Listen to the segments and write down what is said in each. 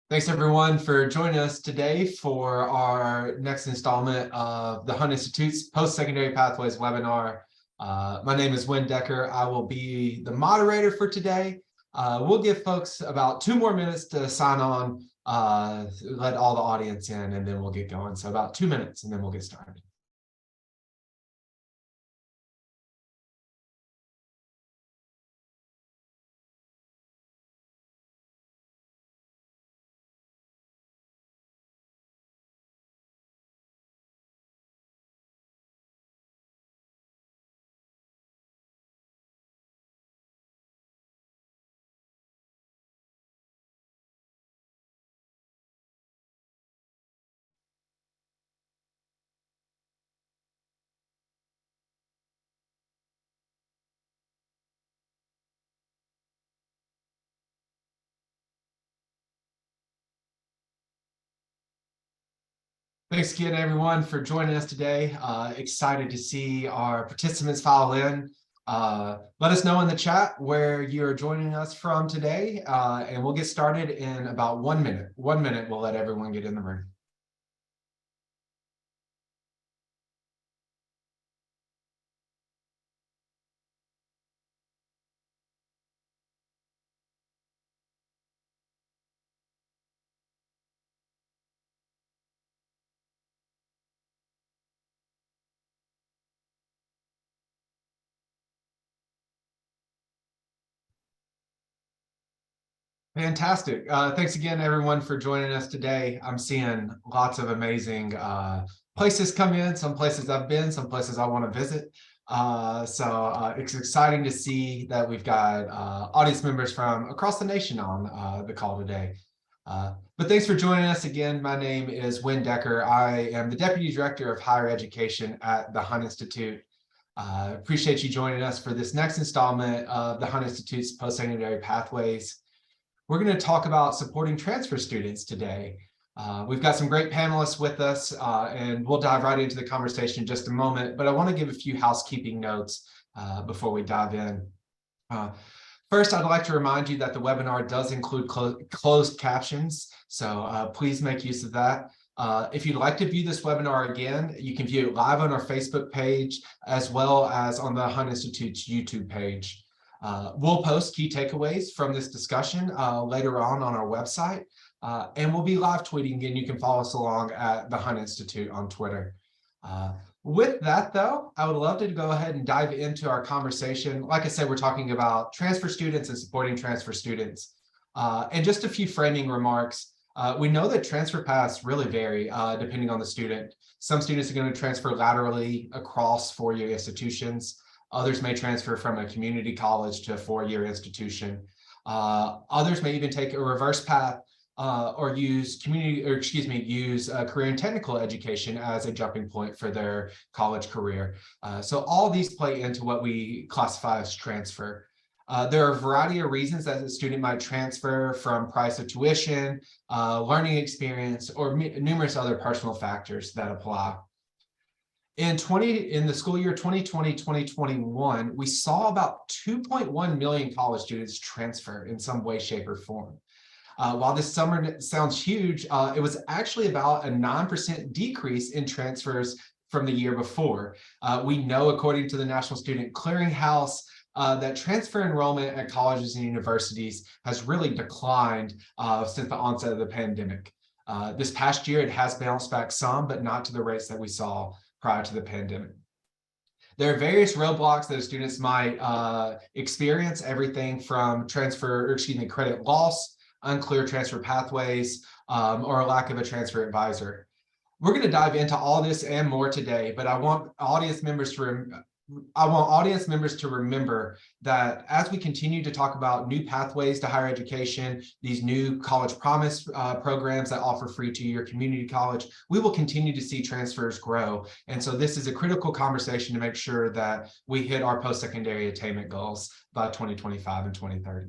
Thanks everyone for joining us today for our next installment of the Hunt Institute's Post-Secondary Pathways webinar. My name is Wynn Decker. I will be the moderator for today. We'll give folks about 2 more minutes to sign on, let all the audience in, and then we'll get going. So about 2 minutes and then we'll get started. Thanks again, everyone, for joining us today. Excited to see our participants file in. Let us know in the chat where you're joining us from today, and we'll get started in about 1 minute. 1 minute, we'll let everyone get in the room. Fantastic. Thanks again, everyone, for joining us today. I'm seeing lots of amazing places come in, some places I've been, some places I want to visit. So it's exciting to see that we've got audience members from across the nation on the call today. But thanks for joining us again. My name is Wynn Decker. I am the Deputy Director of Higher Education at the Hunt Institute. Appreciate you joining us for this next installment of the Hunt Institute's Post-Secondary Pathways. We're going to talk about supporting transfer students today. We've got some great panelists with us, and we'll dive right into the conversation in just a moment, but I want to give a few housekeeping notes before we dive in. First, I'd like to remind you that the webinar does include closed captions, so please make use of that. If you'd like to view this webinar again, you can view it live on our Facebook page, as well as on the Hunt Institute's YouTube page. We'll post key takeaways from this discussion later on our website, and we'll be live tweeting, and you can follow us along at the Hunt Institute on Twitter. With that, though, I would love to go ahead and dive into our conversation. Like I said, we're talking about transfer students and supporting transfer students. And just a few framing remarks. We know that transfer paths really vary depending on the student. Some students are going to transfer laterally across four-year institutions. Others may transfer from a community college to a four-year institution. Others may even take a reverse path or use career and technical education as a jumping point for their college career. So all these play into what we classify as transfer. There are a variety of reasons that a student might transfer, from price of tuition, learning experience, or numerous other personal factors that apply. In the school year 2020-2021, we saw about 2.1 million college students transfer in some way, shape, or form. While this summer sounds huge, it was actually about a 9% decrease in transfers from the year before. We know, according to the National Student Clearinghouse, that transfer enrollment at colleges and universities has really declined since the onset of the pandemic. This past year, it has bounced back some, but not to the rates that we saw prior to the pandemic. There are various roadblocks that students might experience, everything from credit loss, unclear transfer pathways, or a lack of a transfer advisor. We're going to dive into all this and more today, but I want audience members to remember that as we continue to talk about new pathways to higher education, these new college promise programs that offer free two-year community college, we will continue to see transfers grow. And so this is a critical conversation to make sure that we hit our post-secondary attainment goals by 2025 and 2030.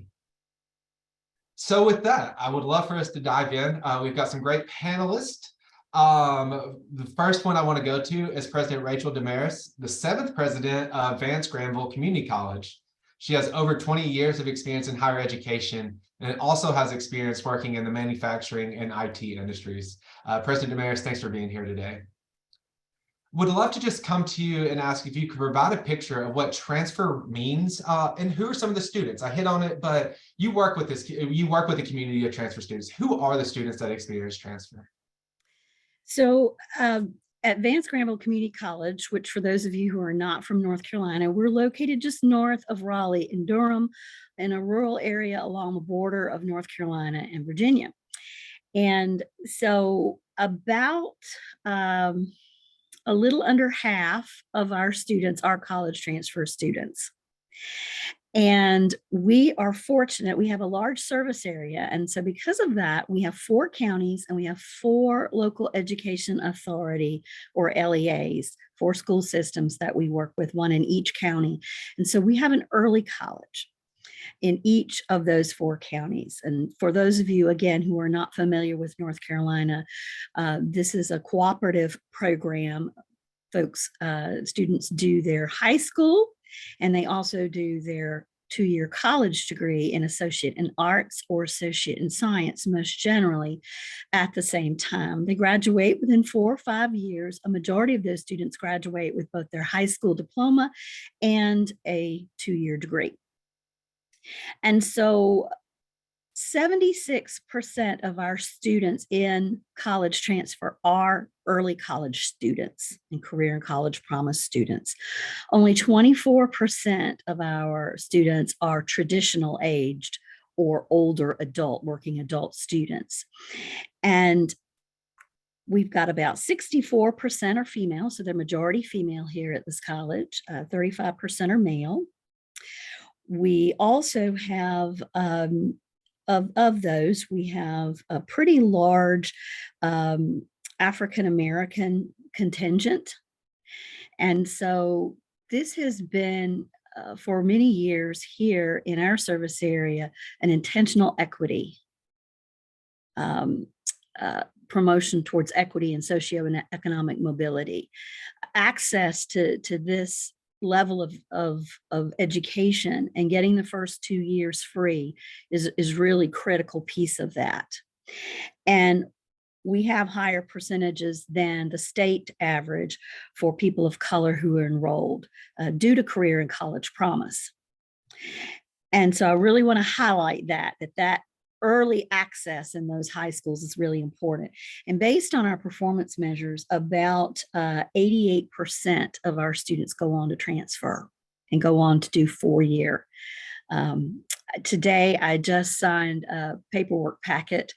So with that, I would love for us to dive in. We've got some great panelists. The first one I want to go to is President Rachel Damaris, the 7th president of Vance Granville Community College. She has over 20 years of experience in higher education and also has experience working in the manufacturing and IT industries. President Damaris, thanks for being here today. Would love to just come to you and ask if you could provide a picture of what transfer means and who are some of the students. I hit on it, but you work with the community of transfer students. Who are the students that experience transfer? So at Vance Granville Community College, which for those of you who are not from North Carolina, we're located just north of Raleigh and Durham in a rural area along the border of North Carolina and Virginia. And so about a little under half of our students are college transfer students. And we are fortunate, we have a large service area. And so because of that, we have 4 counties and we have 4 local education authority or LEAs, 4 school systems that we work with, 1 in each county. And so we have an early college in each of those 4 counties. And for those of you, again, who are not familiar with North Carolina, this is a cooperative program. Folks, students do their high school and they also do their 2-year college degree in associate in arts or associate in science, most generally at the same time. They graduate within 4 or 5 years. A majority of those students graduate with both their high school diploma and a 2-year degree. And so 76% of our students in college transfer are early college students and career and college promise students. Only 24% of our students are traditional aged or older adult, working adult students. And we've got about 64% are female, so they're majority female here at this college, 35% are male. We also have of those, we have a pretty large African-American contingent. And so this has been, for many years here in our service area, an intentional equity promotion towards equity and socioeconomic mobility. Access to this level of education and getting the first 2 years free is really critical piece of that. And we have higher percentages than the state average for people of color who are enrolled due to career and college promise. And so I really want to highlight that early access in those high schools is really important. And based on our performance measures, about 88% of our students go on to transfer and go on to do 4-year. Today, I just signed a paperwork packet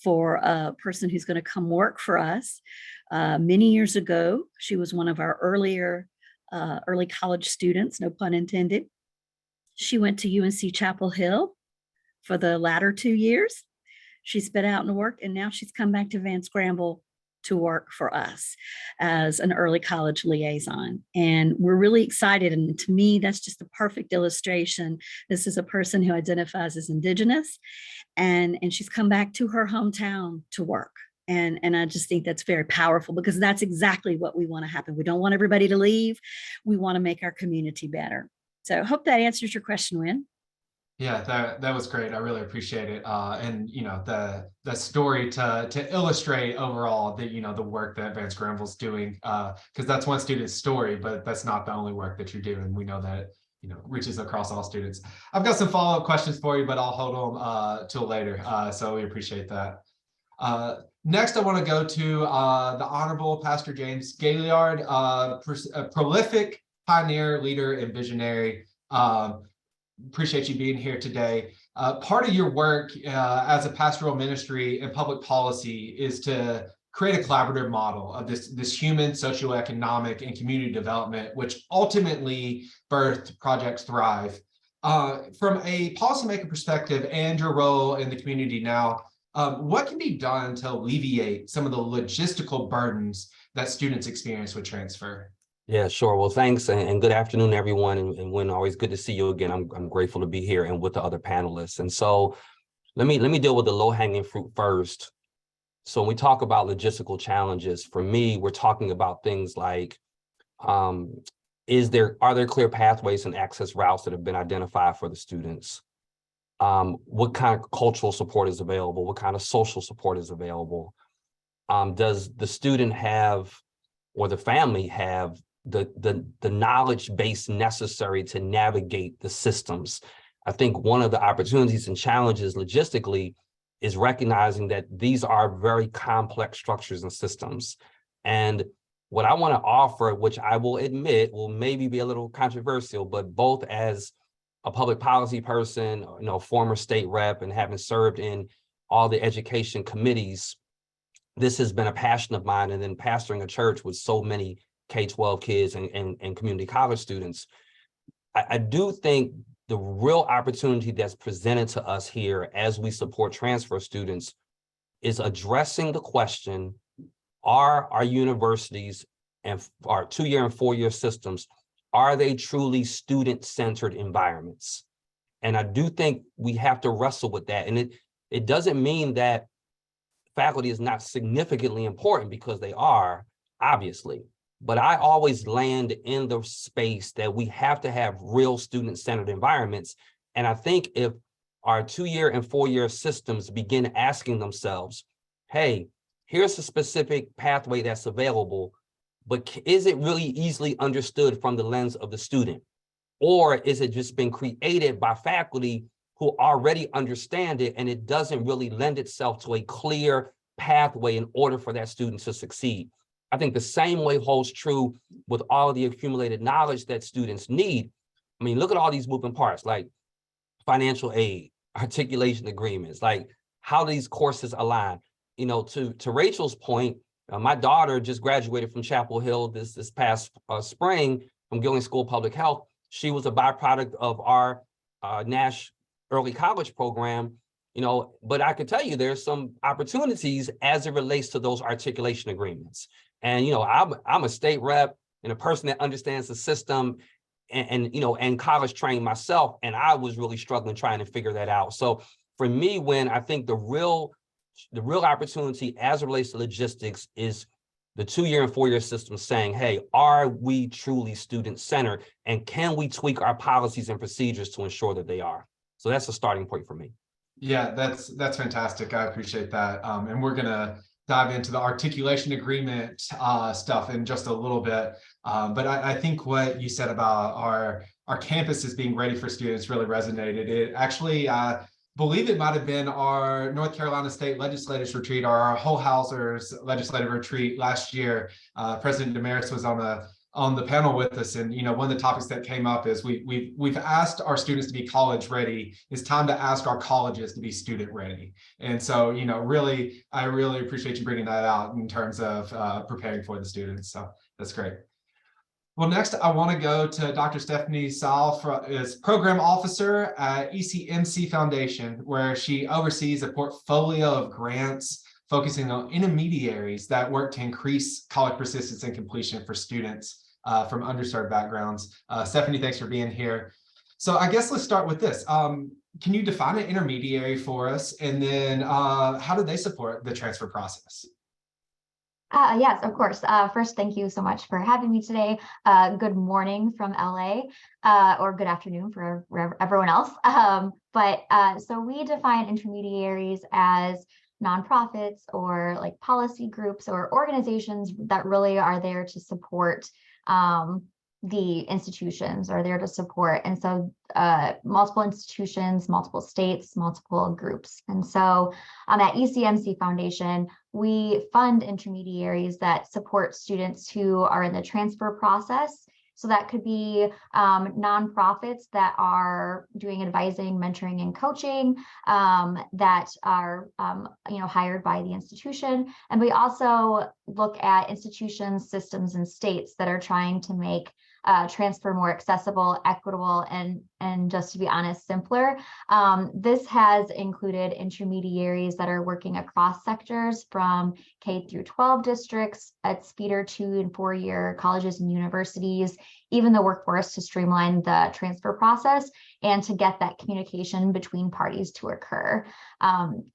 for a person who's going to come work for us. Many years ago, she was one of our early college students, no pun intended. She went to UNC Chapel Hill for the latter 2 years. She's been out and worked, and now she's come back to Vance Granville to work for us as an early college liaison. And we're really excited. And to me, that's just a perfect illustration. This is a person who identifies as Indigenous, and she's come back to her hometown to work. And I just think that's very powerful because that's exactly what we want to happen. We don't want everybody to leave. We want to make our community better. So I hope that answers your question, Wynn. Yeah, that was great. I really appreciate it. And the story to illustrate overall the work that Vance Granville's doing, because that's one student's story, but that's not the only work that you're doing. We know that reaches across all students. I've got some follow-up questions for you, but I'll hold them till later. So we appreciate that. Next, I want to go to the Honorable Pastor James Gaillard, a prolific pioneer, leader, and visionary. Appreciate you being here today. Part of your work as a pastoral ministry and public policy is to create a collaborative model of this human, socioeconomic, and community development, which ultimately birthed Project Thrive. From a policymaker perspective and your role in the community now, what can be done to alleviate some of the logistical burdens that students experience with transfer? Yeah, sure. Well, thanks, and good afternoon, everyone. And Wynn, always good to see you again. I'm grateful to be here and with the other panelists. And so let me deal with the low-hanging fruit first. So when we talk about logistical challenges, for me, we're talking about things like are there clear pathways and access routes that have been identified for the students? What kind of cultural support is available? What kind of social support is available? Does the student have, or the family have, the knowledge base necessary to navigate the systems? I think one of the opportunities and challenges logistically is recognizing that these are very complex structures and systems. And what I want to offer, which I will admit will maybe be a little controversial, but both as a public policy person, former state rep, and having served in all the education committees, this has been a passion of mine. And then pastoring a church with so many K-12 kids and community college students, I do think the real opportunity that's presented to us here as we support transfer students is addressing the question, are our universities and our 2-year and 4-year systems, are they truly student-centered environments? And I do think we have to wrestle with that. And it doesn't mean that faculty is not significantly important, because they are, obviously. But I always land in the space that we have to have real student-centered environments. And I think if our 2-year and 4-year systems begin asking themselves, hey, here's a specific pathway that's available, but is it really easily understood from the lens of the student? Or is it just been created by faculty who already understand it, and it doesn't really lend itself to a clear pathway in order for that student to succeed? I think the same way holds true with all of the accumulated knowledge that students need. I mean, look at all these moving parts, like financial aid, articulation agreements, like how these courses align. To Rachel's point, my daughter just graduated from Chapel Hill this past spring from Gilling School of Public Health. She was a byproduct of our Nash early college program, but I could tell you there's some opportunities as it relates to those articulation agreements. And, I'm a state rep and a person that understands the system and college trained myself. And I was really struggling trying to figure that out. So for me, when I think the real opportunity as it relates to logistics is the 2-year and 4-year system saying, hey, are we truly student-centered? And can we tweak our policies and procedures to ensure that they are? So that's a starting point for me. Yeah, that's fantastic. I appreciate that. And we're going to dive into the articulation agreement stuff in just a little bit. But I think what you said about our campuses being ready for students really resonated. It actually, believe it might have been our North Carolina State Legislators Retreat, or our whole Housers Legislative Retreat last year. President Damaris was on the panel with us, and one of the topics that came up is we've asked our students to be college ready. It's time to ask our colleges to be student ready. And so really, I really appreciate you bringing that out in terms of preparing for the students. So that's great. Well, next, I want to go to Dr. Stephanie Saul, is Program Officer at ECMC Foundation, where she oversees a portfolio of grants focusing on intermediaries that work to increase college persistence and completion for students from underserved backgrounds. Stephanie, thanks for being here. So I guess let's start with this. Can you define an intermediary for us? And then how do they support the transfer process? Yes, of course. First, thank you so much for having me today. Good morning from LA, or good afternoon for everyone else. So we define intermediaries as nonprofits or like policy groups or organizations that really are there to support the institutions, are there to support. And so multiple institutions, multiple states, multiple groups. And so at ECMC Foundation, we fund intermediaries that support students who are in the transfer process. So that could be nonprofits that are doing advising, mentoring, and coaching that are hired by the institution. And we also look at institutions, systems, and states that are trying to make transfer more accessible, equitable, and and just to be honest, simpler. This has included intermediaries that are working across sectors from K through 12 districts, at feeder 2 and 4-year colleges and universities, even the workforce, to streamline the transfer process and to get that communication between parties to occur.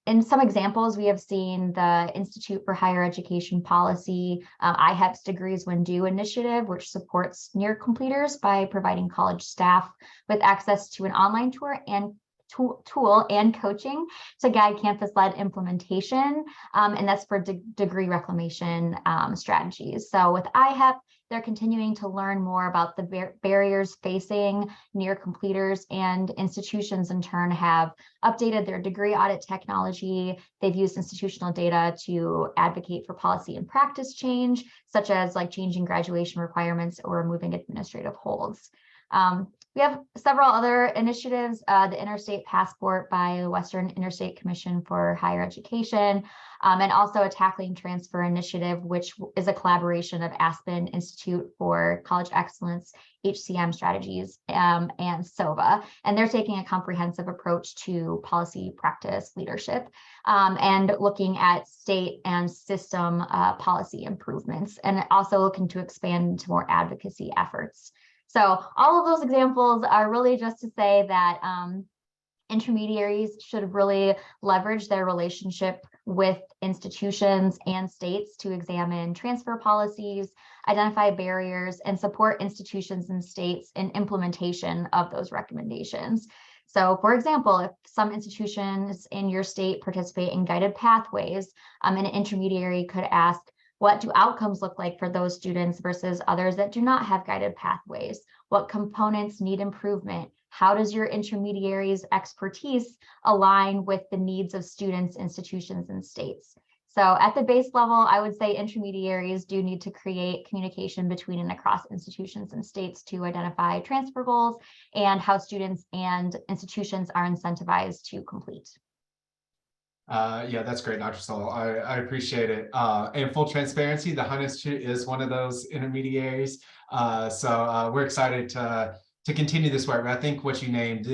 In some examples, we have seen the Institute for Higher Education Policy, IHEP's Degrees When Due initiative, which supports near completers by providing college staff with access to an online tool and coaching to guide campus-led implementation, and that's for degree reclamation strategies. So with IHEP, they're continuing to learn more about the barriers facing near completers, and institutions in turn have updated their degree audit technology. They've used institutional data to advocate for policy and practice change, such as like changing graduation requirements or removing administrative holds. We have several other initiatives, the Interstate Passport by the Western Interstate Commission for Higher Education, and also a Tackling Transfer Initiative, which is a collaboration of Aspen Institute for College Excellence, HCM Strategies, and SOVA. And they're taking a comprehensive approach to policy practice leadership, and looking at state and system policy improvements, and also looking to expand into more advocacy efforts. So all of those examples are really just to say that intermediaries should really leverage their relationship with institutions and states to examine transfer policies, identify barriers, and support institutions and states in implementation of those recommendations. So for example, if some institutions in your state participate in guided pathways, an intermediary could ask, what do outcomes look like for those students versus others that do not have guided pathways? What components need improvement? How does your intermediary's expertise align with the needs of students, institutions, and states? So at the base level, I would say intermediaries do need to create communication between and across institutions and states to identify transfer goals and how students and institutions are incentivized to complete. Yeah, that's great, Dr. Stoll. I appreciate it. And full transparency, the Hunt Institute is one of those intermediaries. So we're excited to continue this work. But I think what you named,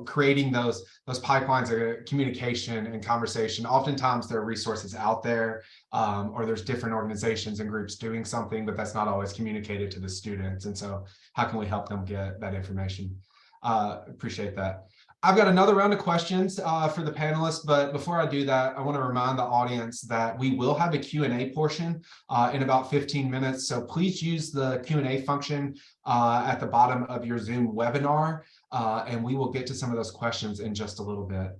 creating those pipelines of communication and conversation. Oftentimes there are resources out there, or there's different organizations and groups doing something, but that's not always communicated to the students. And so how can we help them get that information? Appreciate that. I've got another round of questions for the panelists, but before I do that, I want to remind the audience that we will have a Q&A portion in about 15 minutes. So please use the Q&A function at the bottom of your Zoom webinar, and we will get to some of those questions in just a little bit.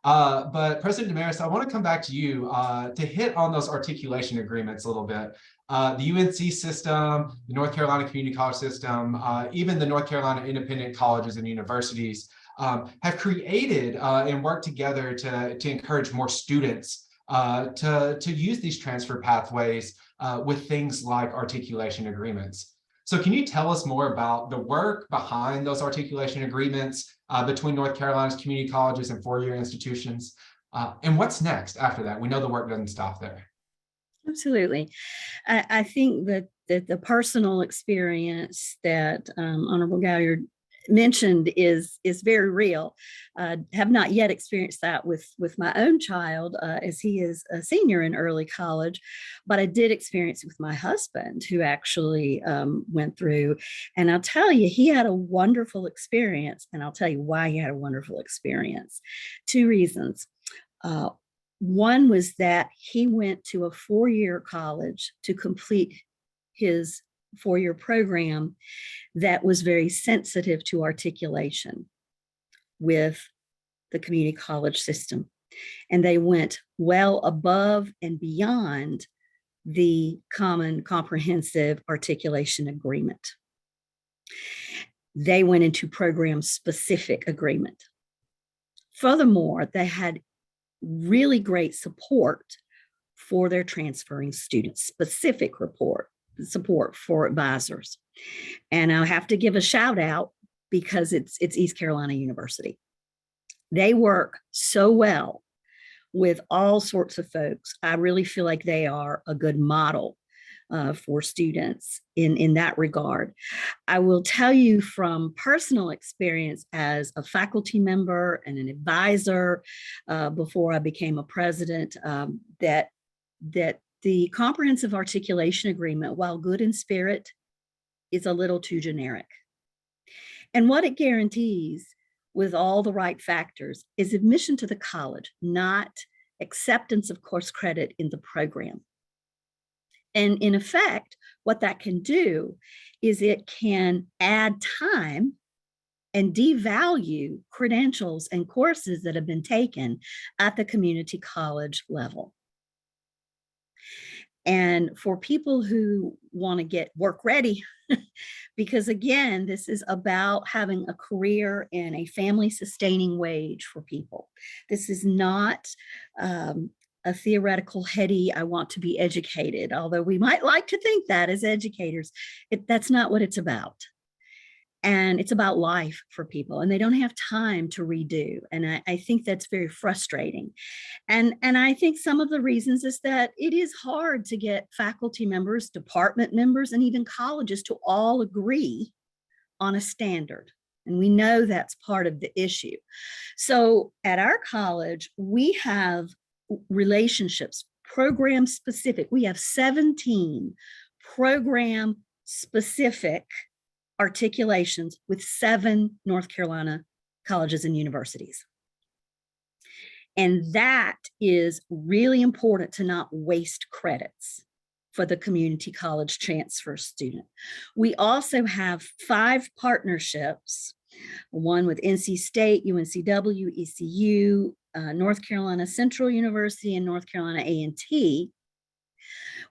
But President Damaris, I want to come back to you to hit on those articulation agreements a little bit. The UNC system, the North Carolina Community College system, even the North Carolina independent colleges and universities have created and worked together to encourage more students to use these transfer pathways with things like articulation agreements. So can you tell us more about the work behind those articulation agreements between North Carolina's community colleges and four-year institutions? And what's next after that? We know the work doesn't stop there. Absolutely. I think that the personal experience that Honorable Galliard mentioned is very real. Have not yet experienced that with my own child as he is a senior in early college, but I did experience it with my husband, who actually went through. And I'll tell you, he had a wonderful experience, and I'll tell you why he had a wonderful experience. Two reasons. One was that he went to a four-year college to complete his four-year program that was very sensitive to articulation with the community college system. And they went well above and beyond the common comprehensive articulation agreement. They went into program-specific agreement. Furthermore, they had really great support for their transferring students, specific support for advisors. And I'll have to give a shout out because it's East Carolina University. They work so well with all sorts of folks. I really feel like they are a good model for students in that regard. I will tell you from personal experience as a faculty member and an advisor before I became a president, that the Comprehensive Articulation Agreement, while good in spirit, is a little too generic. And what it guarantees, with all the right factors, is admission to the college, not acceptance of course credit in the program. And in effect, what that can do is it can add time and devalue credentials and courses that have been taken at the community college level. And for people who want to get work ready, because again, this is about having a career and a family sustaining wage for people. This is not a theoretical, heady, I want to be educated, although we might like to think that as educators. That's not what it's about. And it's about life for people, and they don't have time to redo. And I think that's very frustrating. And I think some of the reasons is that it is hard to get faculty members, department members, and even colleges to all agree on a standard. And we know that's part of the issue. So at our college, we have relationships, program specific. We have 17 program specific articulations with 7 North Carolina colleges and universities. And that is really important to not waste credits for the community college transfer student. We also have 5 partnerships, one with NC State, UNCW, ECU, North Carolina Central University, and North Carolina A&T,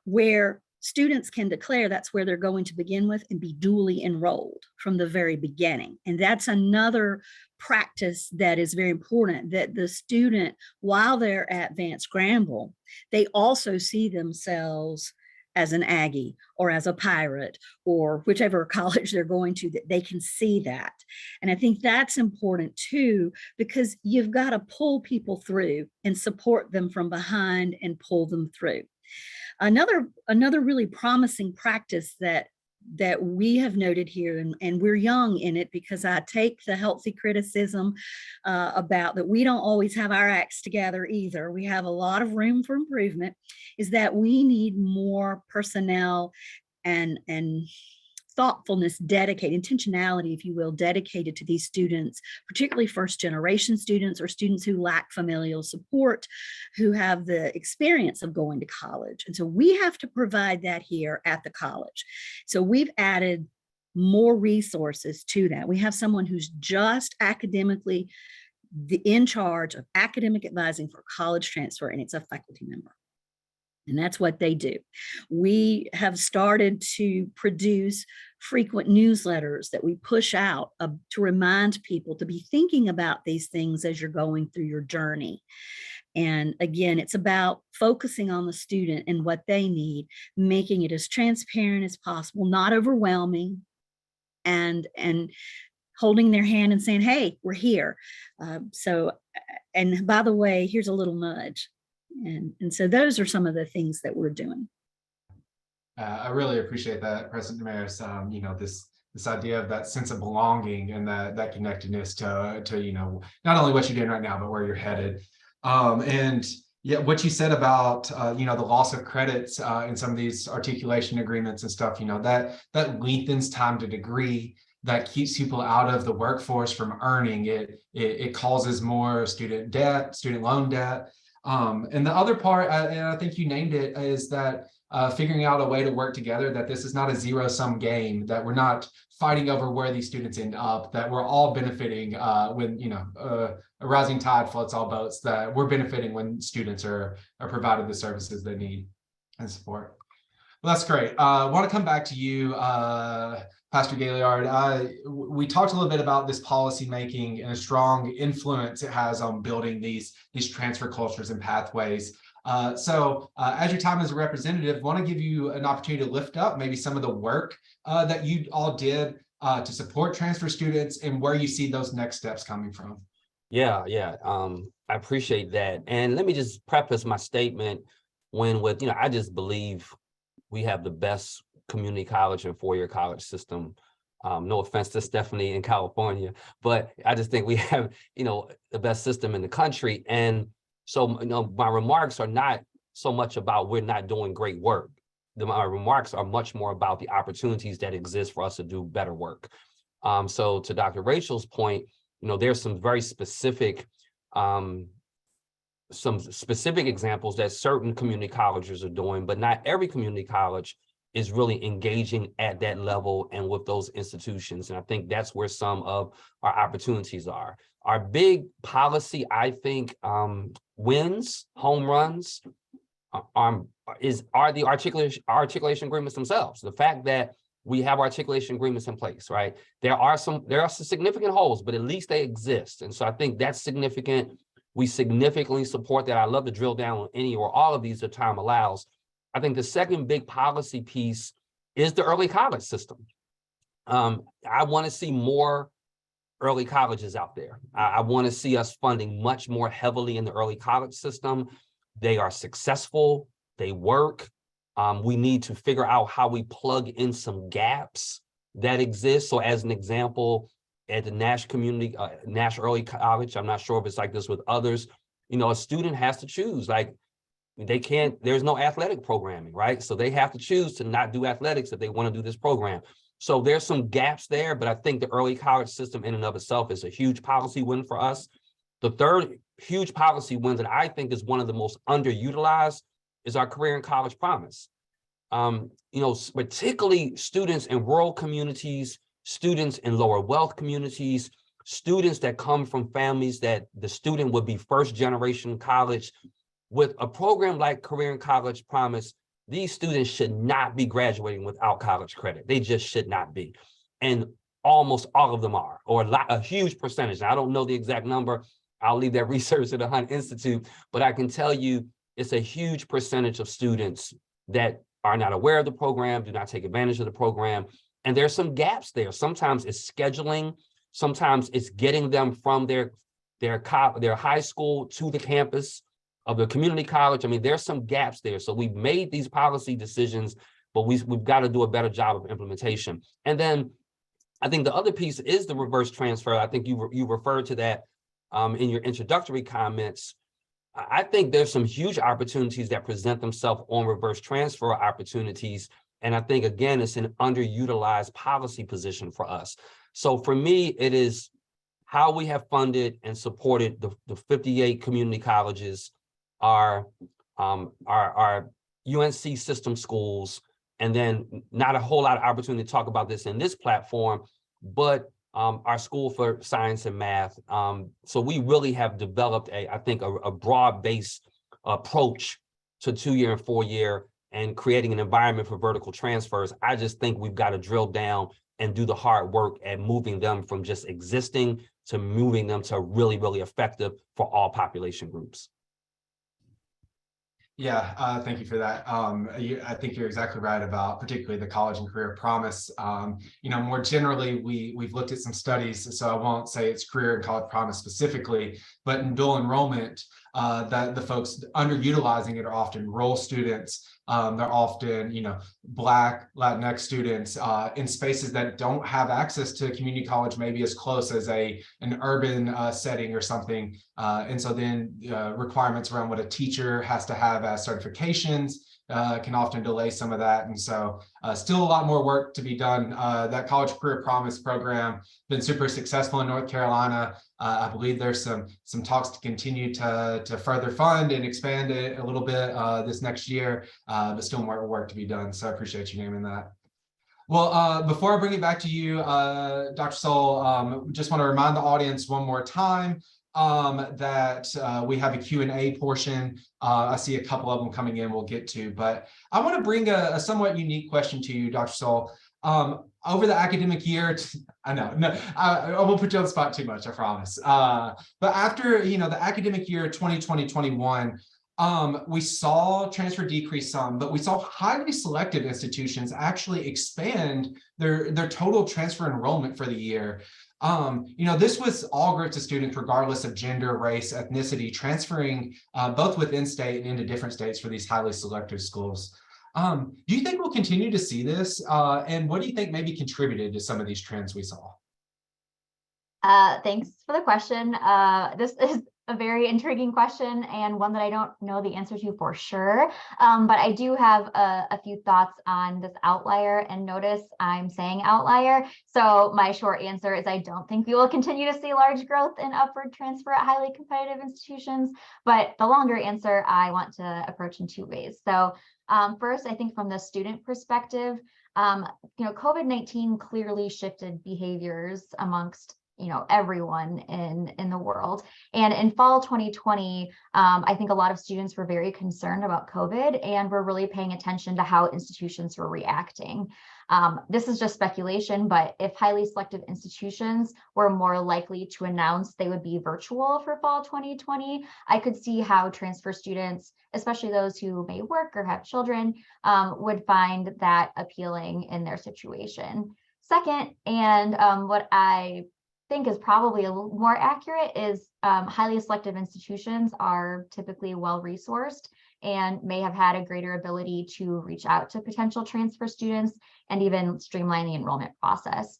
where students can declare that's where they're going to begin with and be duly enrolled from the very beginning. And that's another practice that is very important, that the student, while they're at Vance Granville, they also see themselves as an Aggie or as a Pirate or whichever college they're going to, that they can see that. And I think that's important too, because you've got to pull people through and support them from behind and pull them through. Another really promising practice that we have noted here, and we're young in it because I take the healthy criticism about that we don't always have our acts together either. We have a lot of room for improvement, is that we need more personnel and thoughtfulness dedicated, intentionality, if you will, dedicated to these students, particularly first generation students or students who lack familial support, who have the experience of going to college. And so we have to provide that here at the college. So we've added more resources to that. We have someone who's just academically in charge of academic advising for college transfer, and it's a faculty member. And that's what they do. We have started to produce frequent newsletters that we push out to remind people to be thinking about these things as you're going through your journey. And again, it's about focusing on the student and what they need, making it as transparent as possible, not overwhelming, and holding their hand and saying, hey, we're here. And by the way, here's a little nudge. And so those are some of the things that we're doing. I really appreciate that, President Damaris. This idea of that sense of belonging and that connectedness to not only what you're doing right now, but where you're headed. And yeah, what you said about the loss of credits in some of these articulation agreements and stuff, that lengthens time to degree. That keeps people out of the workforce from earning it. It causes more student loan debt. And the other part, and I think you named it, is that figuring out a way to work together, that this is not a zero-sum game, that we're not fighting over where these students end up, that we're all benefiting when, a rising tide floats all boats, that we're benefiting when students are provided the services they need and support. Well, that's great. I want to come back to you, Pastor Gaillard. We talked a little bit about this policy making and a strong influence it has on building these transfer cultures and pathways. So as your time as a representative, I want to give you an opportunity to lift up maybe some of the work that you all did to support transfer students and where you see those next steps coming from. Yeah. I appreciate that. And let me just preface my statement I just believe we have the best community college and four-year college system. No offense to Stephanie in California, but I just think we have, the best system in the country. And so, my remarks are not so much about we're not doing great work. My remarks are much more about the opportunities that exist for us to do better work. So to Dr. Rachel's point, there's some very specific, examples that certain community colleges are doing, but not every community college is really engaging at that level and with those institutions. And I think that's where some of our opportunities are. Our big policy, I think, wins, home runs, are the articulation agreements themselves. The fact that we have articulation agreements in place, right? There are some significant holes, but at least they exist. And so I think that's significant. We significantly support that. I love to drill down on any or all of these as time allows. I think the second big policy piece is the early college system. I want to see more early colleges out there. I want to see us funding much more heavily in the early college system. They are successful, they work. We need to figure out how we plug in some gaps that exist. So as an example, at the Nash Early College, I'm not sure if it's like this with others, a student has to choose, like there's no athletic programming, right? So they have to choose to not do athletics if they want to do this program. So there's some gaps there, but I think the early college system in and of itself is a huge policy win for us. The third huge policy win that I think is one of the most underutilized is our career and college promise. Particularly students in rural communities, students in lower wealth communities, students that come from families that the student would be first generation college. With a program like Career and College Promise, these students should not be graduating without college credit. They just should not be. And almost all of them are, or a huge percentage. Now, I don't know the exact number. I'll leave that research to the Hunt Institute, but I can tell you it's a huge percentage of students that are not aware of the program, do not take advantage of the program. And there's some gaps there. Sometimes it's scheduling. Sometimes it's getting them from their high school to the campus of the community college. I mean, there's some gaps there. So we've made these policy decisions, but we've got to do a better job of implementation. And then I think the other piece is the reverse transfer. I think you referred to that in your introductory comments. I think there's some huge opportunities that present themselves on reverse transfer opportunities. And I think, again, it's an underutilized policy position for us. So for me, it is how we have funded and supported the 58 community colleges, our UNC system schools, and then not a whole lot of opportunity to talk about this in this platform, but our School for Science and Math. So we really have developed I think a broad-based approach to 2-year and 4-year and creating an environment for vertical transfers. I just think we've got to drill down and do the hard work at moving them from just existing to moving them to really, really effective for all population groups. Yeah, thank you for that. I think you're exactly right about particularly the college and career promise. More generally, we've looked at some studies, so I won't say it's career and college promise specifically, but in dual enrollment, that the folks underutilizing it are often rural students. They're often, Black, Latinx students in spaces that don't have access to community college, maybe as close as an urban setting or something. And so then requirements around what a teacher has to have as certifications can often delay some of that. And so still a lot more work to be done. That College Career Promise program been super successful in North Carolina. I believe there's some talks to continue to further fund and expand it a little bit this next year, but still more work to be done. So I appreciate you naming that. Well, before I bring it back to you, Dr. Soul, just want to remind the audience one more time that we have a Q&A portion. I see a couple of them coming in we'll get to, but I want to bring a somewhat unique question to you, Dr. Soul. Over the academic year, I won't put you on the spot too much, I promise. But after, the academic year 2020-21, we saw transfer decrease some, but we saw highly selective institutions actually expand their total transfer enrollment for the year. This was all groups of students, regardless of gender, race, ethnicity, transferring both within state and into different states for these highly selective schools. Do you think we'll continue to see this? And what do you think maybe contributed to some of these trends we saw? Thanks for the question. This is a very intriguing question and one that I don't know the answer to for sure. But I do have a few thoughts on this outlier, and notice I'm saying outlier. So my short answer is I don't think we will continue to see large growth in upward transfer at highly competitive institutions. But the longer answer I want to approach in two ways. So first, I think from the student perspective, COVID-19 clearly shifted behaviors amongst everyone in the world. And in fall 2020, I think a lot of students were very concerned about COVID and were really paying attention to how institutions were reacting. This is just speculation, but if highly selective institutions were more likely to announce they would be virtual for fall 2020, I could see how transfer students, especially those who may work or have children, would find that appealing in their situation. Second, and what I think is probably a little more accurate is highly selective institutions are typically well-resourced and may have had a greater ability to reach out to potential transfer students and even streamline the enrollment process,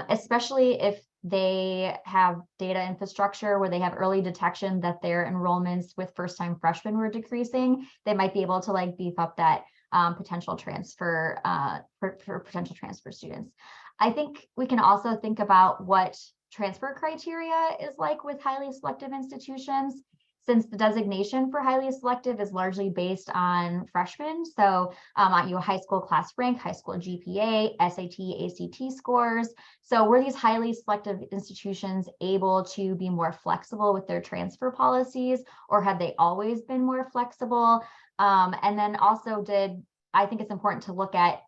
especially if they have data infrastructure where they have early detection that their enrollments with first-time freshmen were decreasing. They might be able to beef up that potential transfer for potential transfer students. I think we can also think about what transfer criteria is like with highly selective institutions, since the designation for highly selective is largely based on freshmen. So on your high school class rank, high school GPA, SAT, ACT scores. So were these highly selective institutions able to be more flexible with their transfer policies, or had they always been more flexible? And then also I think it's important to look at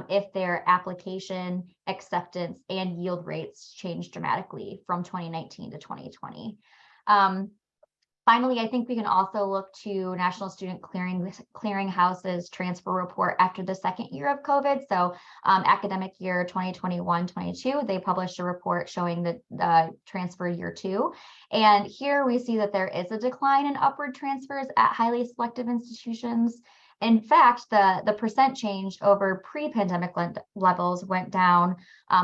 if their application, acceptance, and yield rates changed dramatically from 2019 to 2020. Finally, I think we can also look to National Student Clearinghouse's transfer report after the second year of COVID. So academic year 2021-22, they published a report showing the transfer year 2. And here we see that there is a decline in upward transfers at highly selective institutions. In fact, the percent change over pre-pandemic levels went down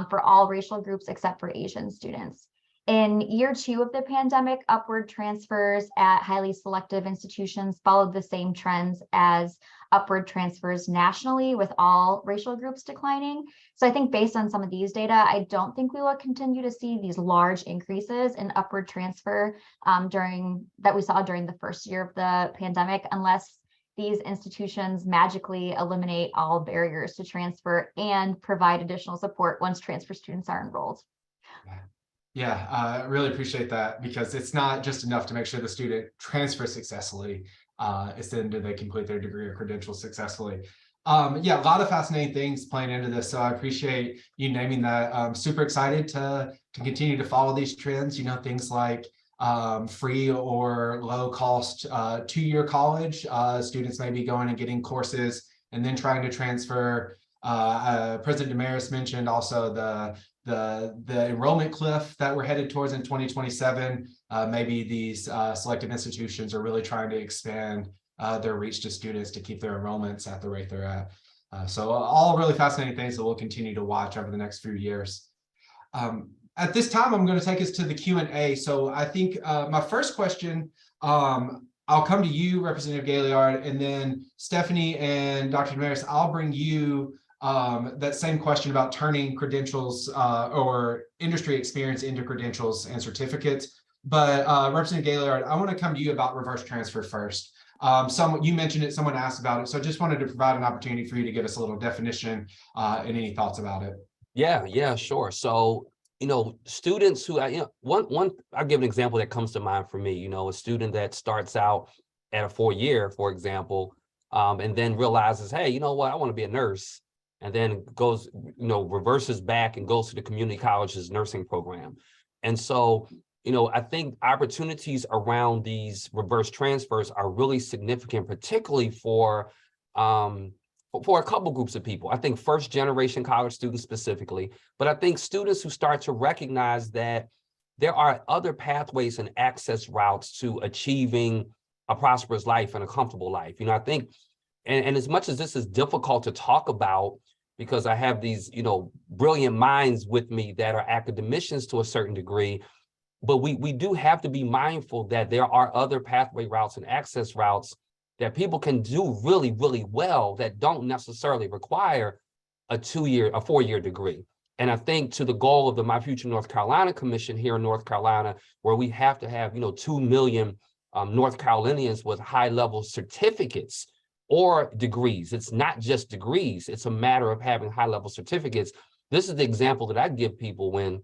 for all racial groups except for Asian students. In year 2 of the pandemic, upward transfers at highly selective institutions followed the same trends as upward transfers nationally, with all racial groups declining. So I think based on some of these data, I don't think we will continue to see these large increases in upward transfer that we saw during the first year of the pandemic, unless these institutions magically eliminate all barriers to transfer and provide additional support once transfer students are enrolled. Yeah, I really appreciate that, because it's not just enough to make sure the student transfers successfully. It's then do they complete their degree or credentials successfully. Yeah, a lot of fascinating things playing into this. So I appreciate you naming that. I'm super excited to continue to follow these trends, things like free or low cost 2-year college. Students may be going and getting courses and then trying to transfer. President Damaris mentioned also the enrollment cliff that we're headed towards in 2027. Maybe these selective institutions are really trying to expand their reach to students to keep their enrollments at the rate they're at. So all really fascinating things that we'll continue to watch over the next few years. At this time, I'm going to take us to the Q&A. So I think my first question, I'll come to you, Representative Gaillard, and then Stephanie and Dr. Damaris, I'll bring you that same question about turning credentials or industry experience into credentials and certificates. But Representative Gaillard, I want to come to you about reverse transfer first. You mentioned it, someone asked about it. So I just wanted to provide an opportunity for you to give us a little definition and any thoughts about it. Yeah, sure. So, students who, I'll give an example that comes to mind for me, a student that starts out at a 4-year, for example, and then realizes, hey, you know what, I want to be a nurse. And then goes, reverses back and goes to the community college's nursing program. And so, I think opportunities around these reverse transfers are really significant, particularly for a couple groups of people. I think first-generation college students specifically, but I think students who start to recognize that there are other pathways and access routes to achieving a prosperous life and a comfortable life. I think And as much as this is difficult to talk about, because I have these, brilliant minds with me that are academicians to a certain degree, but we do have to be mindful that there are other pathway routes and access routes that people can do really, really well that don't necessarily require a 4-year degree. And I think to the goal of the My Future North Carolina Commission here in North Carolina, where we have to have, 2 million North Carolinians with high-level certificates or degrees. It's not just degrees. It's a matter of having high-level certificates. This is the example that I give people when,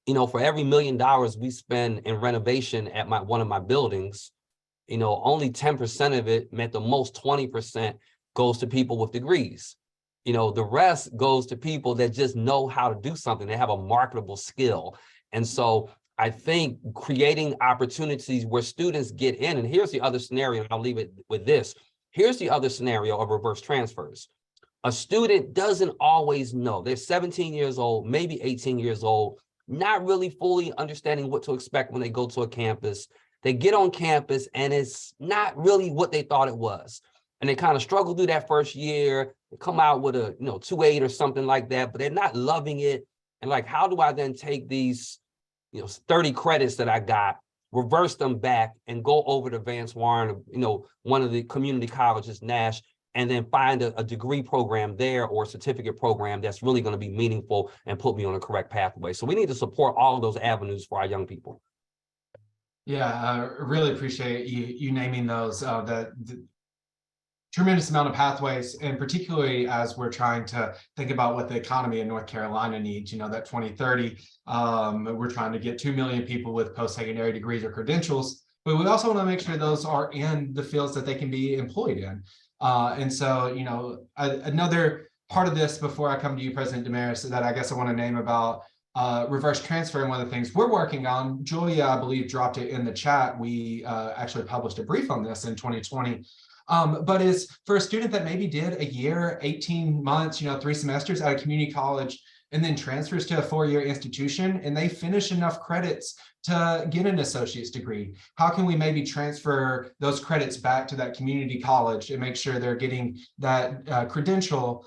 for every $1 million we spend in renovation at one of my buildings, only 10% of it, at the most 20%, goes to people with degrees. The rest goes to people that just know how to do something. They have a marketable skill. And so I think creating opportunities where students get in, and here's the other scenario, and I'll leave it with this. Here's the other scenario of reverse transfers. A student doesn't always know. They're 17 years old, maybe 18 years old, not really fully understanding what to expect when they go to a campus. They get on campus and it's not really what they thought it was. And they kind of struggle through that first year, they come out with a 2.8 or something like that, but they're not loving it. And like, how do I then take these 30 credits that I got, reverse them back and go over to Vance Warren, one of the community colleges, Nash, and then find a degree program there or a certificate program that's really going to be meaningful and put me on the correct pathway. So we need to support all of those avenues for our young people. Yeah, I really appreciate you naming those. The tremendous amount of pathways, and particularly as we're trying to think about what the economy in North Carolina needs, that 2030, we're trying to get 2 million people with post-secondary degrees or credentials, but we also want to make sure those are in the fields that they can be employed in. And so, another part of this before I come to you, President Damaris, that I guess I want to name about reverse transfer. And one of the things we're working on, Julia, I believe, dropped it in the chat. We actually published a brief on this in 2020. But is for a student that maybe did a year, 18 months, 3 semesters at a community college, and then transfers to a 4-year institution, and they finish enough credits to get an associate's degree. How can we maybe transfer those credits back to that community college and make sure they're getting that credential,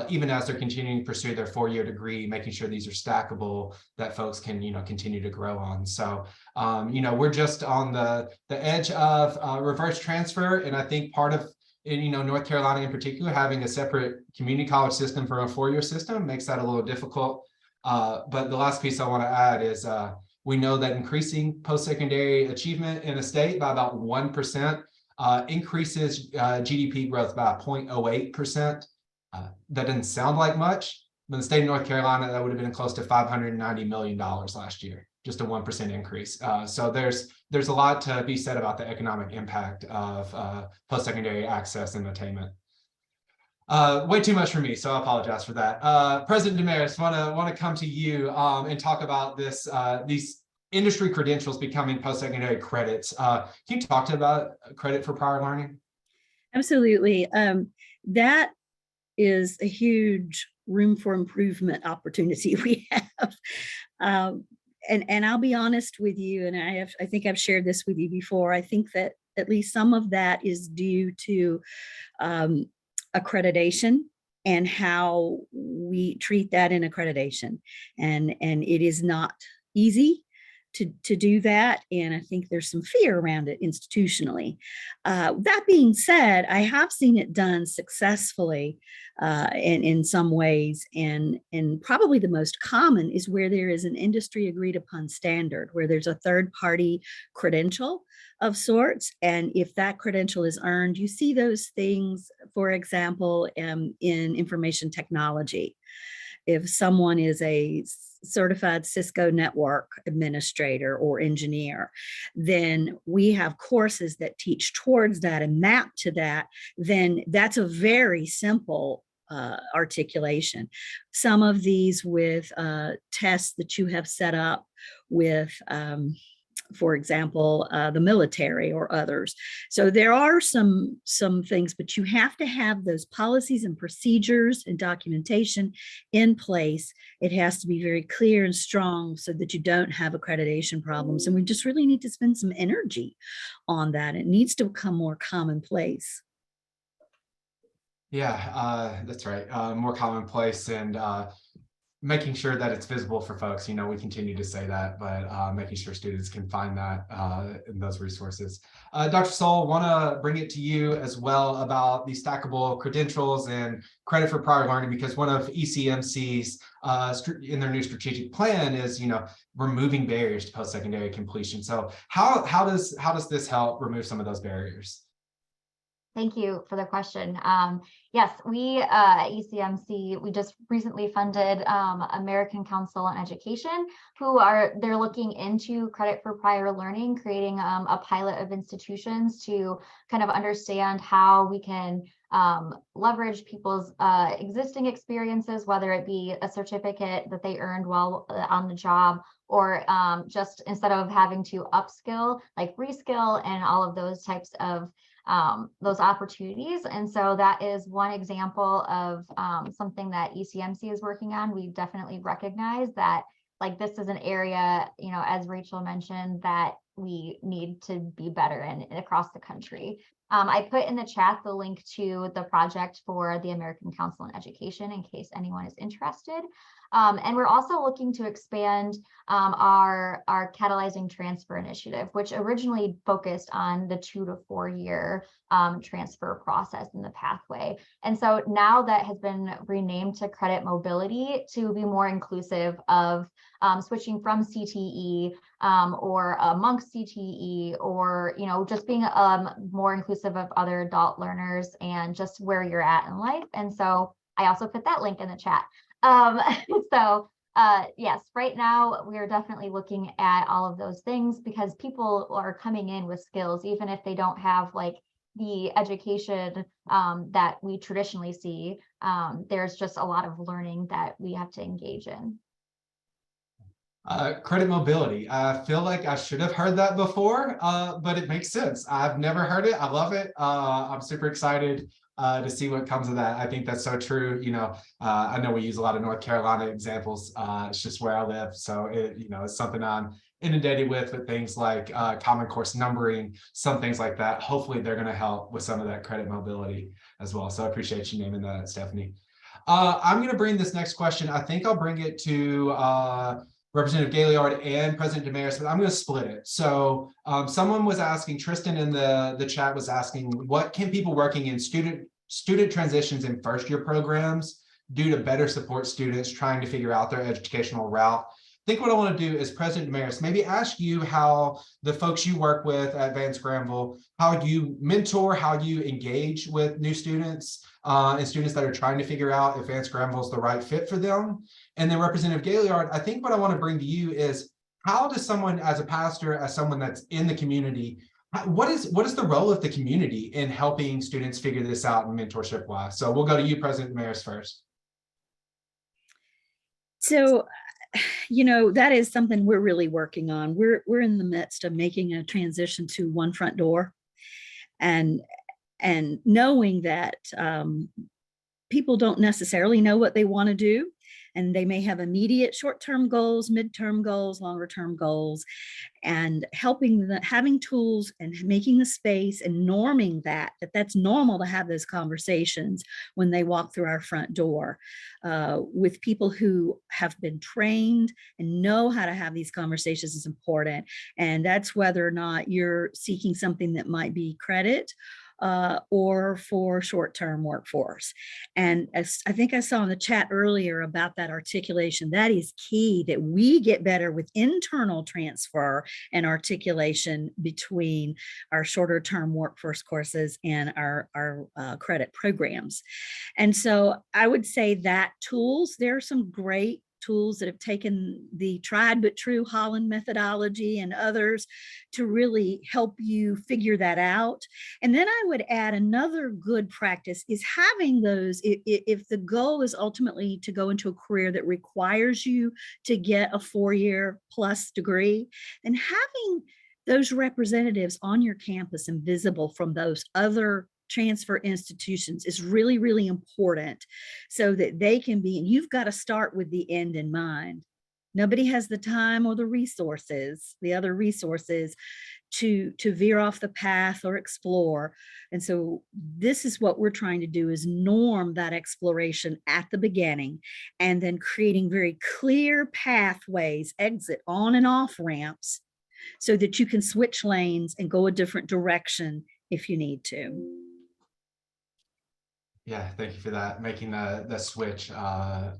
even as they're continuing to pursue their 4-year degree, making sure these are stackable, that folks can, continue to grow on. So, we're just on the edge of reverse transfer. And I think part of, North Carolina in particular, having a separate community college system from a 4-year system makes that a little difficult. But the last piece I want to add is we know that increasing post-secondary achievement in a state by about 1% increases GDP growth by 0.08%. That doesn't sound like much, but in the state of North Carolina, that would have been close to $590 million last year, just a 1% increase. So there's a lot to be said about the economic impact of post-secondary access and attainment. Way too much for me, so I apologize for that. President Damaris, want to come to you and talk about this these industry credentials becoming post-secondary credits. Can you talk about credit for prior learning? Absolutely. That is a huge room for improvement opportunity we have. And I'll be honest with you, and I think I've shared this with you before. I think that at least some of that is due to accreditation and how we treat that in accreditation. And it is not easy to do that. And I think there's some fear around it institutionally. That being said, I have seen it done successfully in some ways. And probably the most common is where there is an industry agreed upon standard, where there's a third party credential of sorts. And if that credential is earned, you see those things, for example, in information technology. If someone is a certified Cisco network administrator or engineer, then we have courses that teach towards that and map to that, then that's a very simple articulation. Some of these with tests that you have set up with for example, the military or others. So there are some things, but you have to have those policies and procedures and documentation in place. It has to be very clear and strong so that you don't have accreditation problems. And we just really need to spend some energy on that. It needs to become more commonplace. Yeah, that's right. More commonplace and making sure that it's visible for folks. We continue to say that, but making sure students can find that in those resources. Dr. Soul, want to bring it to you as well about the stackable credentials and credit for prior learning, because one of ECMC's in their new strategic plan is, removing barriers to post-secondary completion. So how does this help remove some of those barriers? Thank you for the question. Yes, we at ECMC, we just recently funded American Council on Education, they're looking into credit for prior learning, creating a pilot of institutions to kind of understand how we can leverage people's existing experiences, whether it be a certificate that they earned while on the job, or just instead of having to upskill, like reskill and all of those types of those opportunities. And so that is one example of something that ECMC is working on. We definitely recognize that, like, this is an area, as Rachel mentioned, that we need to be better in across the country. I put in the chat the link to the project for the American Council on Education in case anyone is interested. And we're also looking to expand our Catalyzing Transfer initiative, which originally focused on the 2 to 4 year transfer process in the pathway. And so now that has been renamed to Credit Mobility to be more inclusive of switching from CTE or amongst CTE, or just being more inclusive of other adult learners and just where you're at in life. And so I also put that link in the chat. Yes, right now we are definitely looking at all of those things because people are coming in with skills, even if they don't have like the education that we traditionally see. There's just a lot of learning that we have to engage in. Credit mobility. I feel like I should have heard that before, but it makes sense. I've never heard it. I love it. I'm super excited to see what comes of that. I think that's so true. I know we use a lot of North Carolina examples. It's just where I live. So it's something I'm inundated with things like Common Course numbering, some things like that. Hopefully they're going to help with some of that credit mobility as well. So I appreciate you naming that, Stephanie. I'm going to bring this next question. I think I'll bring it to Representative Gaillard and President Damaris, but I'm going to split it. So someone was asking, Tristan in the chat was asking, what can people working in student transitions in first year programs do to better support students trying to figure out their educational route? I think what I want to do is, President Damaris, maybe ask you how the folks you work with at Vance Granville, how you mentor, how you engage with new students and students that are trying to figure out if Vance Granville is the right fit for them. And then Representative Gaillard, I think what I want to bring to you is, how does someone, as a pastor, as someone that's in the community, what is the role of the community in helping students figure this out and mentorship wise? So we'll go to you, President Damaris, first. So, that is something we're really working on. We're in the midst of making a transition to one front door, and knowing that people don't necessarily know what they want to do, and they may have immediate short-term goals, midterm goals, longer-term goals, and helping them, having tools and making the space and norming that's normal to have those conversations when they walk through our front door with people who have been trained and know how to have these conversations is important. And that's whether or not you're seeking something that might be credit or for short-term workforce. And as I think I saw in the chat earlier about that articulation, that is key, that we get better with internal transfer and articulation between our shorter-term workforce courses and our credit programs. And so I would say that tools, there are some great tools that have taken the tried but true Holland methodology and others to really help you figure that out. And then I would add another good practice is having those, if the goal is ultimately to go into a career that requires you to get a 4-year plus degree, then having those representatives on your campus and visible from those other transfer institutions is really, really important, so that they can be, and you've got to start with the end in mind, Nobody has the time or the resources, the other resources to veer off the path or explore. And so this is what we're trying to do, is norm that exploration at the beginning, and then creating very clear pathways, exit on and off ramps, so that you can switch lanes and go a different direction if you need to. Yeah, thank you for that, making the switch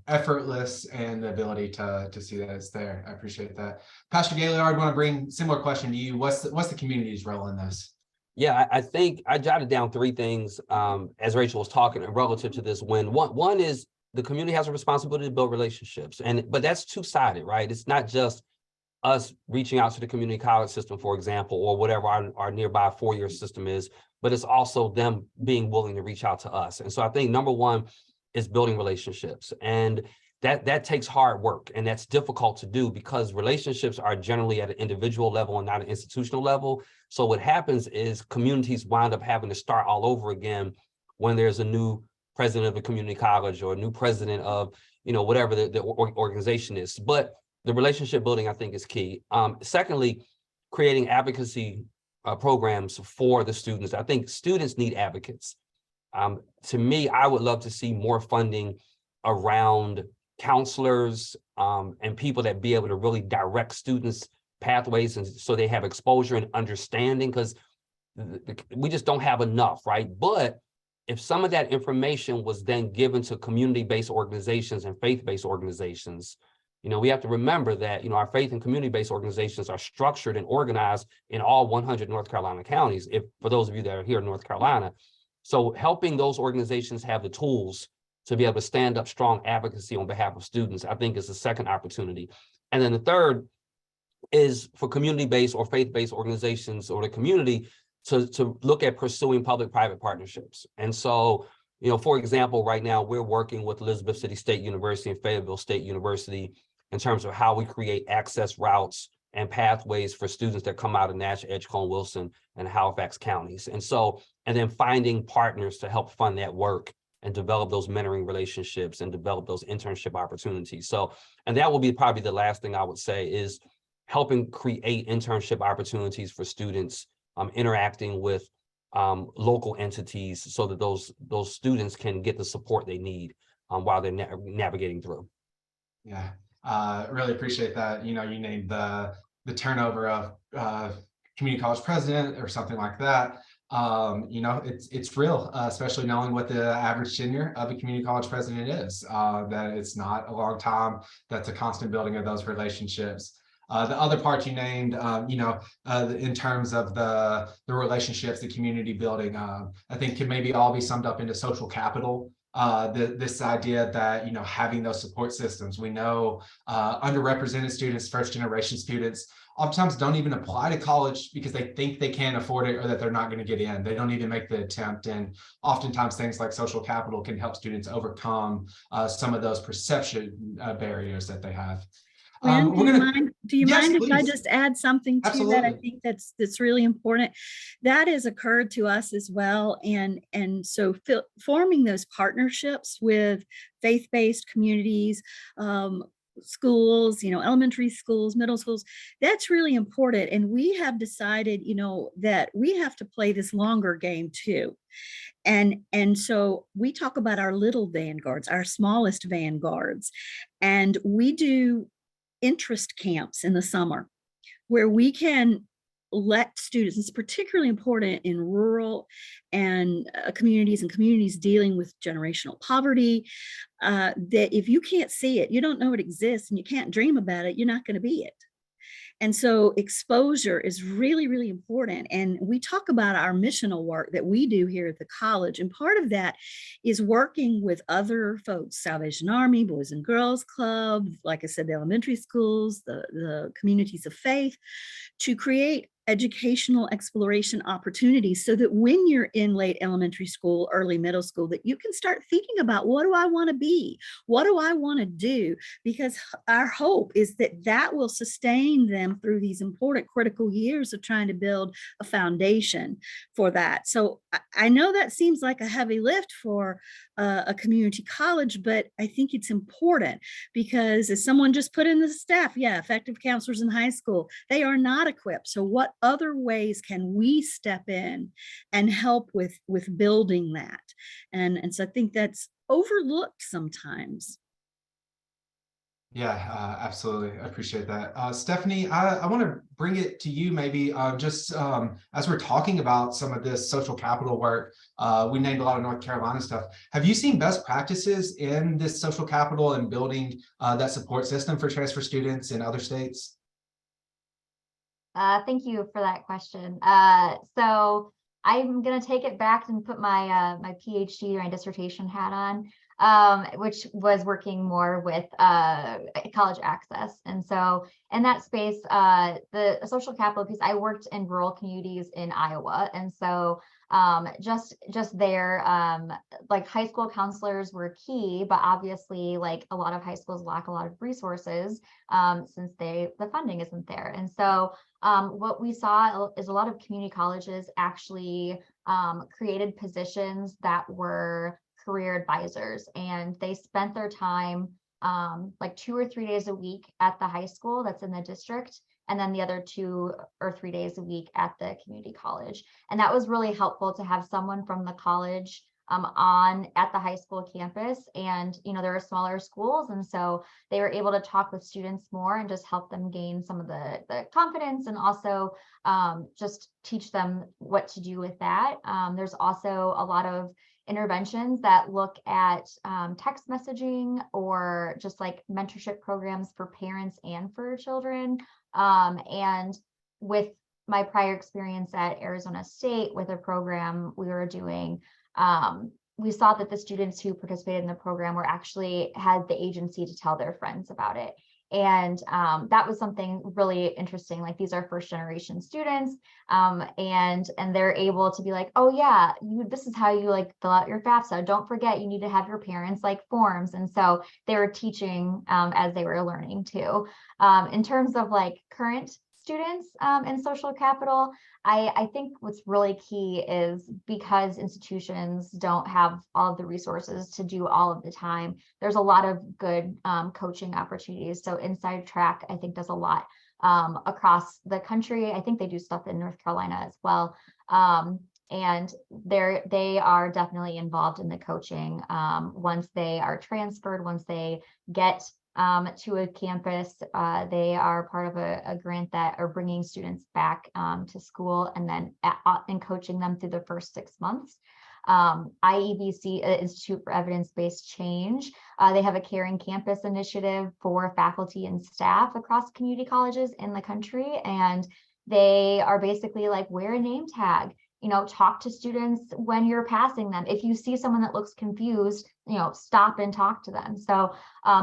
effortless and the ability to see that it's there. I appreciate that. Pastor Gaillard, I want to bring similar question to you. What's the community's role in this? Yeah, I think I jotted down three things as Rachel was talking relative to this. One is the community has a responsibility to build relationships, but that's two-sided, right? It's not just us reaching out to the community college system, for example, or whatever our nearby four-year system is, but it's also them being willing to reach out to us. And so I think number one is building relationships, and that takes hard work, and that's difficult to do because relationships are generally at an individual level and not an institutional level. So what happens is communities wind up having to start all over again when there's a new president of a community college or a new president of, whatever the organization is. But the relationship building, I think, is key. Secondly, creating advocacy programs for the students. I think students need advocates. To me, I would love to see more funding around counselors and people that be able to really direct students' pathways, and so they have exposure and understanding, because we just don't have enough, right? But if some of that information was then given to community-based organizations and faith-based organizations, we have to remember that, our faith and community-based organizations are structured and organized in all 100 North Carolina counties, for those of you that are here in North Carolina. So helping those organizations have the tools to be able to stand up strong advocacy on behalf of students, I think, is the second opportunity. And then the third is for community-based or faith-based organizations or the community to look at pursuing public-private partnerships. And so, for example, right now we're working with Elizabeth City State University and Fayetteville State University in terms of how we create access routes and pathways for students that come out of Nash, Edgecombe, Wilson, and Halifax counties. And then finding partners to help fund that work and develop those mentoring relationships and develop those internship opportunities. So, and that will be probably the last thing I would say, is helping create internship opportunities for students, interacting with local entities so that those students can get the support they need while they're navigating through. Yeah, really appreciate that. You named the turnover of community college president or something like that. It's real, especially knowing what the average tenure of a community college president is, that it's not a long time. That's a constant building of those relationships. The other part you named, in terms of the relationships, the community building, I think can maybe all be summed up into social capital. This idea that, having those support systems. We know underrepresented students, first generation students, oftentimes don't even apply to college because they think they can't afford it or that they're not going to get in. They don't even make the attempt. And oftentimes things like social capital can help students overcome some of those perception barriers that they have. Glenn, do you mind if I just add something to Absolutely. that? I think that's really important. That has occurred to us as well. And so forming those partnerships with faith-based communities, schools, elementary schools, middle schools, that's really important. And we have decided, that we have to play this longer game too. And so we talk about our little vanguards, our smallest vanguards, and we do interest camps in the summer where we can let students, it's particularly important in rural and communities dealing with generational poverty, that if you can't see it, you don't know it exists, and you can't dream about it, you're not going to be it. And so exposure is really, really important. And we talk about our missional work that we do here at the college. And part of that is working with other folks, Salvation Army, Boys and Girls Club, like I said, the elementary schools, the communities of faith, to create educational exploration opportunities so that when you're in late elementary school, early middle school, that you can start thinking about, what do I want to be? What do I want to do? Because our hope is that that will sustain them through these important critical years of trying to build a foundation for that. So I know that seems like a heavy lift for a community college, but I think it's important because as someone just put in the staff, yeah, effective counselors in high school, they are not equipped. So what other ways can we step in and help with building that? And so I think that's overlooked sometimes. Yeah, absolutely. I appreciate that. Stephanie, I want to bring it to you maybe just as we're talking about some of this social capital work, we named a lot of North Carolina stuff. Have you seen best practices in this social capital and building that support system for transfer students in other states? Thank you for that question. So I'm going to take it back and put my my PhD, my dissertation hat on, which was working more with college access. And so in that space, the social capital piece, I worked in rural communities in Iowa. And so just there, like high school counselors were key, but obviously like a lot of high schools lack a lot of resources since the funding isn't there. And so what we saw is a lot of community colleges actually created positions that were career advisors, and they spent their time like 2 or 3 days a week at the high school that's in the district, and then the other 2 or 3 days a week at the community college. And that was really helpful to have someone from the college on at the high school campus. And there are smaller schools, and so they were able to talk with students more and just help them gain some of the confidence, and also just teach them what to do with that. There's also a lot of interventions that look at text messaging, or just like mentorship programs for parents and for children. And with my prior experience at Arizona State with a program we were doing, we saw that the students who participated in the program were actually had the agency to tell their friends about it. And that was something really interesting. Like, these are first generation students, and they're able to be like, oh yeah, this is how you like fill out your FAFSA. Don't forget, you need to have your parents like forms. And so they were teaching as they were learning too. In terms of like current students in social capital, I think what's really key is, because institutions don't have all of the resources to do all of the time, there's a lot of good coaching opportunities. So Inside Track, I think, does a lot across the country. I think they do stuff in North Carolina as well. And they are definitely involved in the coaching once they are transferred, once they get to a campus. They are part of a grant that are bringing students back to school, and then and coaching them through the first 6 months. IEBC, Institute for Evidence-Based Change, they have a Caring Campus initiative for faculty and staff across community colleges in the country, and they are basically like, wear a name tag. Talk to students when you're passing them. If you see someone that looks confused, stop and talk to them. So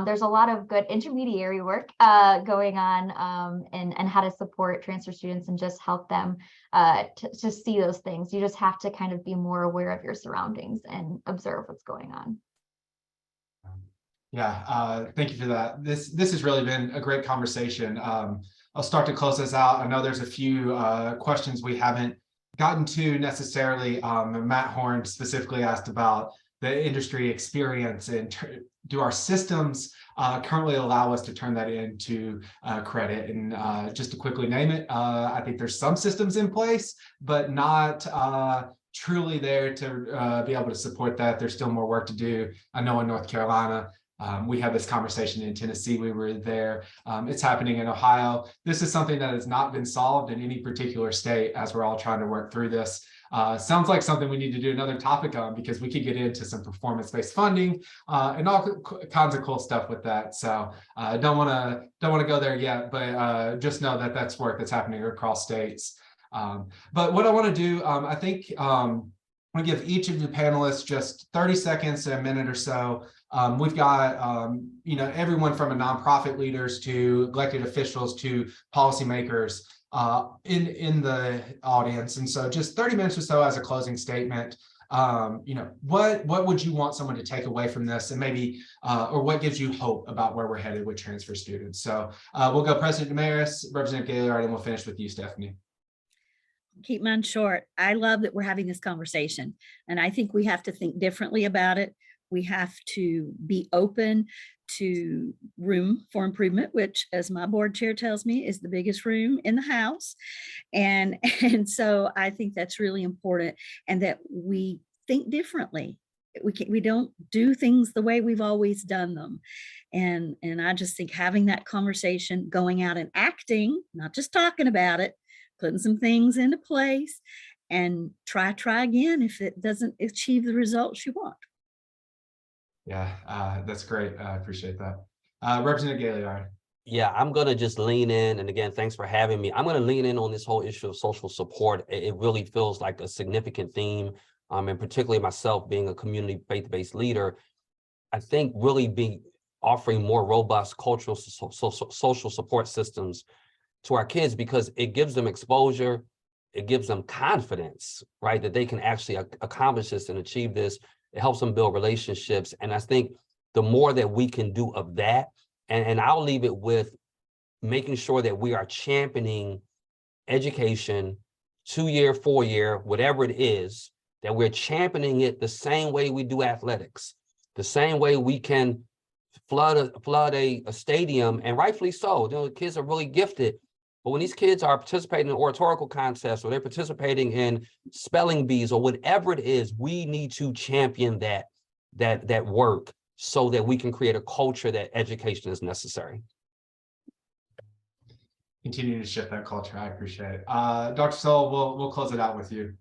there's a lot of good intermediary work going on, and how to support transfer students and just help them to see those things. You just have to kind of be more aware of your surroundings and observe what's going on. Yeah, thank you for that. This has really been a great conversation. I'll start to close this out. I know there's a few questions we haven't gotten to necessarily. Matt Horn specifically asked about the industry experience, and do our systems currently allow us to turn that into credit? And just to quickly name it, I think there's some systems in place, but not truly there to be able to support that. There's still more work to do. I know in North Carolina, we had this conversation in Tennessee. We were there. It's happening in Ohio. This is something that has not been solved in any particular state as we're all trying to work through this. Sounds like something we need to do another topic on, because we could get into some performance-based funding and all kinds of cool stuff with that. So I don't want to go there yet, but just know that that's work that's happening across states. But what I want to do, I think I'm going to give each of the panelists just 30 seconds to a minute or so. We've got, everyone from nonprofit leaders to elected officials to policymakers in the audience. And so just 30 minutes or so as a closing statement. What would you want someone to take away from this, and maybe or what gives you hope about where we're headed with transfer students? So we'll go President Damaris, Representative Gaillard, and we'll finish with you, Stephanie. Keep mine short. I love that we're having this conversation, and I think we have to think differently about it. We have to be open to room for improvement, which, as my board chair tells me, is the biggest room in the house. And so I think that's really important, and that we think differently. We don't do things the way we've always done them. And I just think having that conversation, going out and acting, not just talking about it, putting some things into place, and try again if it doesn't achieve the results you want. Yeah, that's great. I appreciate that. Representative Gaillard. Yeah, I'm going to just lean in. And again, thanks for having me. I'm going to lean in on this whole issue of social support. It really feels like a significant theme, and particularly myself being a community faith-based leader, I think really offering more robust cultural social support systems to our kids, because it gives them exposure, it gives them confidence, right, that they can actually accomplish this and achieve this. It helps them build relationships. And I think the more that we can do of that, and I'll leave it with making sure that we are championing education, 2-year, 4-year, whatever it is, that we're championing it the same way we do athletics, the same way we can flood a stadium, and rightfully so. The kids are really gifted. But when these kids are participating in oratorical contests, or they're participating in spelling bees, or whatever it is, we need to champion that work so that we can create a culture that education is necessary. Continue to shift that culture. I appreciate it. Dr. Soul, we'll close it out with you.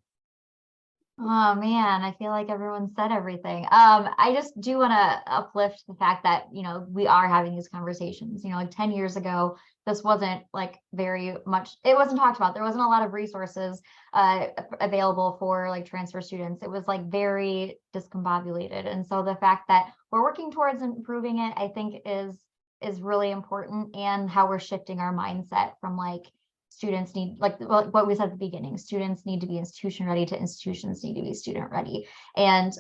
Oh man, I feel like everyone said everything. I just do want to uplift the fact that, we are having these conversations. Like 10 years ago, this wasn't like very much, it wasn't talked about. There wasn't a lot of resources available for like transfer students. It was like very discombobulated. And so the fact that we're working towards improving it, I think is really important, and how we're shifting our mindset from like students need, like what we said at the beginning, students need to be institution ready to institutions need to be student ready. And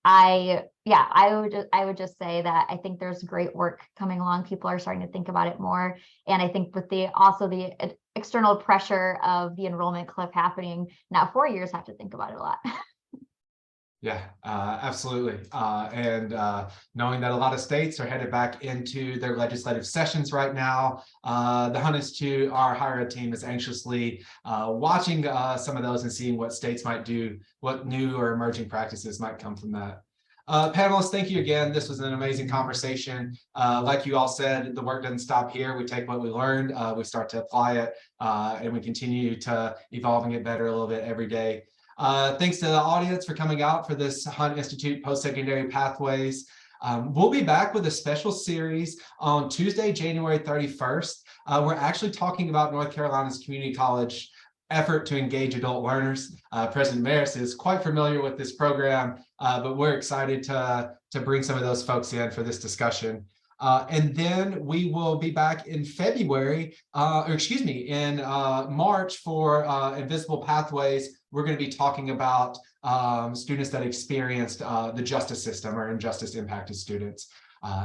I would just say that I think there's great work coming along. People are starting to think about it more. And I think with the external pressure of the enrollment cliff happening now, 4 years have to think about it a lot. Yeah, absolutely. And knowing that a lot of states are headed back into their legislative sessions right now, the Hunt Institute, our higher ed team, is anxiously watching some of those and seeing what states might do, what new or emerging practices might come from that. Panelists, thank you again. This was an amazing conversation. Like you all said, the work doesn't stop here. We take what we learned, we start to apply it, and we continue to evolving it better a little bit every day. Thanks to the audience for coming out for this Hunt Institute Post-Secondary Pathways. We'll be back with a special series on Tuesday, January 31st. We're actually talking about North Carolina's community college effort to engage adult learners. President Maris is quite familiar with this program, but we're excited to bring some of those folks in for this discussion. And then we will be back in February, in March for Invisible Pathways. We're going to be talking about students that experienced the justice system or injustice impacted students.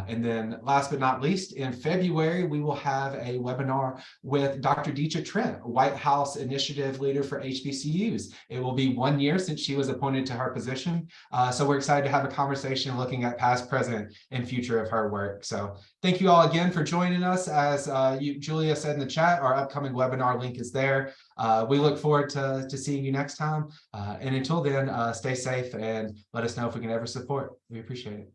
And then last but not least, in February, we will have a webinar with Dr. Deetra Trent, White House Initiative Leader for HBCUs. It will be 1 year since she was appointed to her position. So we're excited to have a conversation looking at past, present, and future of her work. So thank you all again for joining us. As Julia said in the chat, our upcoming webinar link is there. We look forward to seeing you next time. And until then, stay safe and let us know if we can ever support. We appreciate it.